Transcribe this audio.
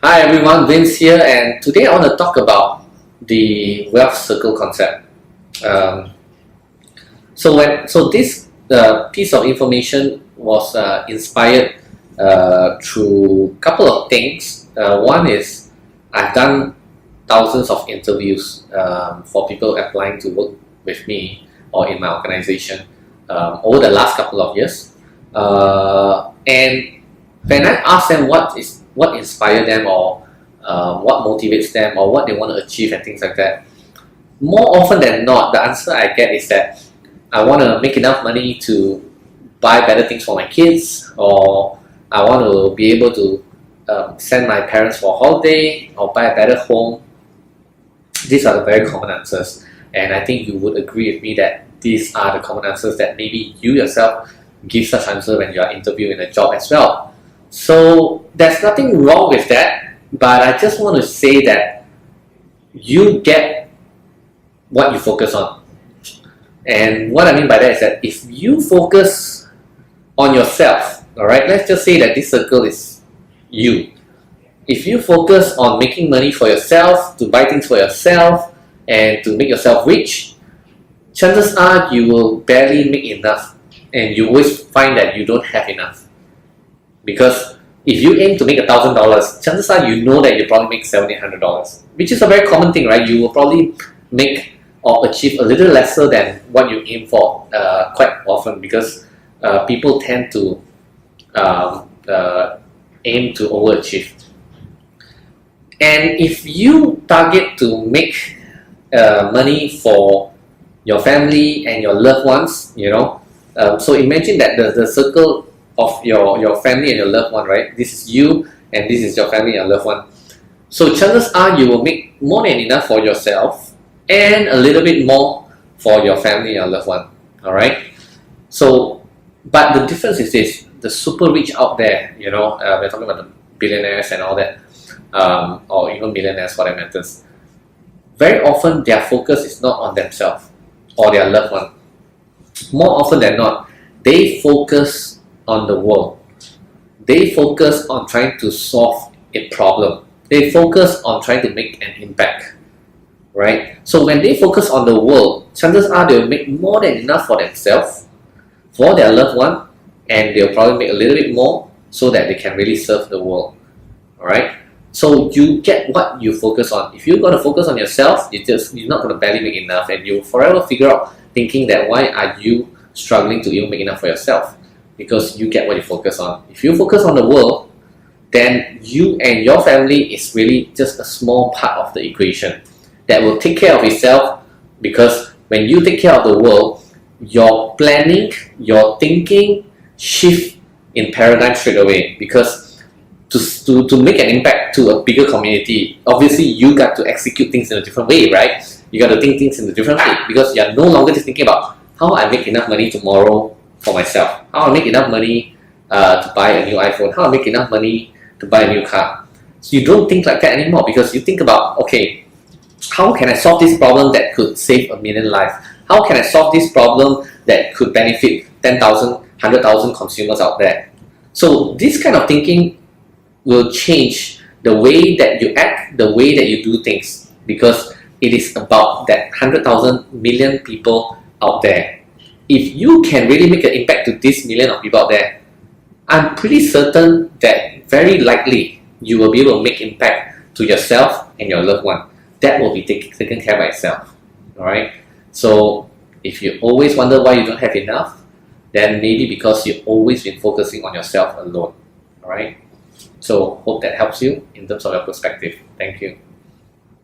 Hi everyone, Vince here, and today I want to talk about the wealth circle concept. Um, so this piece of information was inspired through a couple of things. One is I've done thousands of interviews for people applying to work with me or in my organization over the last couple of years, and when I ask them what inspired them or what motivates them or what they want to achieve and things like that, more often than not, the answer I get is that I want to make enough money to buy better things for my kids, or I want to be able to send my parents for a holiday or buy a better home. These are the very common answers, and I think you would agree with me that these are the common answers that maybe you yourself give such answer when you are interviewing a job as well. So there's nothing wrong with that, but I just want to say that you get what you focus on. And what I mean by that is that if you focus on yourself, alright, let's just say that this circle is you. If you focus on making money for yourself, to buy things for yourself, and to make yourself rich, chances are you will barely make enough, and you always find that you don't have enough. Because if you aim to make $1,000, chances are you know that you probably make $700-800, which is a very common thing, right? You will probably make or achieve a little lesser than what you aim for quite often, because people tend to aim to overachieve. And if you target to make money for your family and your loved ones, so imagine that the circle of your family and your loved one, right? This is you and this is your family and your loved one. So chances are you will make more than enough for yourself and a little bit more for your family and your loved one. Alright? So, but the difference is this: the super rich out there, we're talking about the billionaires and all that, or even millionaires for that matters. Very often their focus is not on themselves or their loved one. More often than not, they focus on the world. They focus on trying to solve a problem. They focus on trying to make an impact, right? So when they focus on the world, chances are they'll make more than enough for themselves, for their loved one, and they'll probably make a little bit more so that they can really serve the world. Alright? So you get what you focus on. If you're going to focus on yourself, you're not going to barely make enough, and you'll forever figure out thinking that why are you struggling to even make enough for yourself? Because you get what you focus on. If you focus on the world, then you and your family is really just a small part of the equation that will take care of itself. Because when you take care of the world, your planning, your thinking shift in paradigm straight away. Because to make an impact to a bigger community, obviously you got to execute things in a different way, right? You got to think things in a different way, because you're no longer just thinking about how I make enough money tomorrow for myself, how I make enough money to buy a new iPhone, how I make enough money to buy a new car. So you don't think like that anymore, because you think about, okay, how can I solve this problem that could save 1 million lives? How can I solve this problem that could benefit 10,000, 100,000 consumers out there? So this kind of thinking will change the way that you act, the way that you do things, because it is about that 100,000 million people out there. If you can really make an impact to this million of people out there, I'm pretty certain that very likely you will be able to make impact to yourself and your loved one. That will be taken care by itself. Alright? So if you always wonder why you don't have enough, then maybe because you've always been focusing on yourself alone. Alright? So hope that helps you in terms of your perspective. Thank you.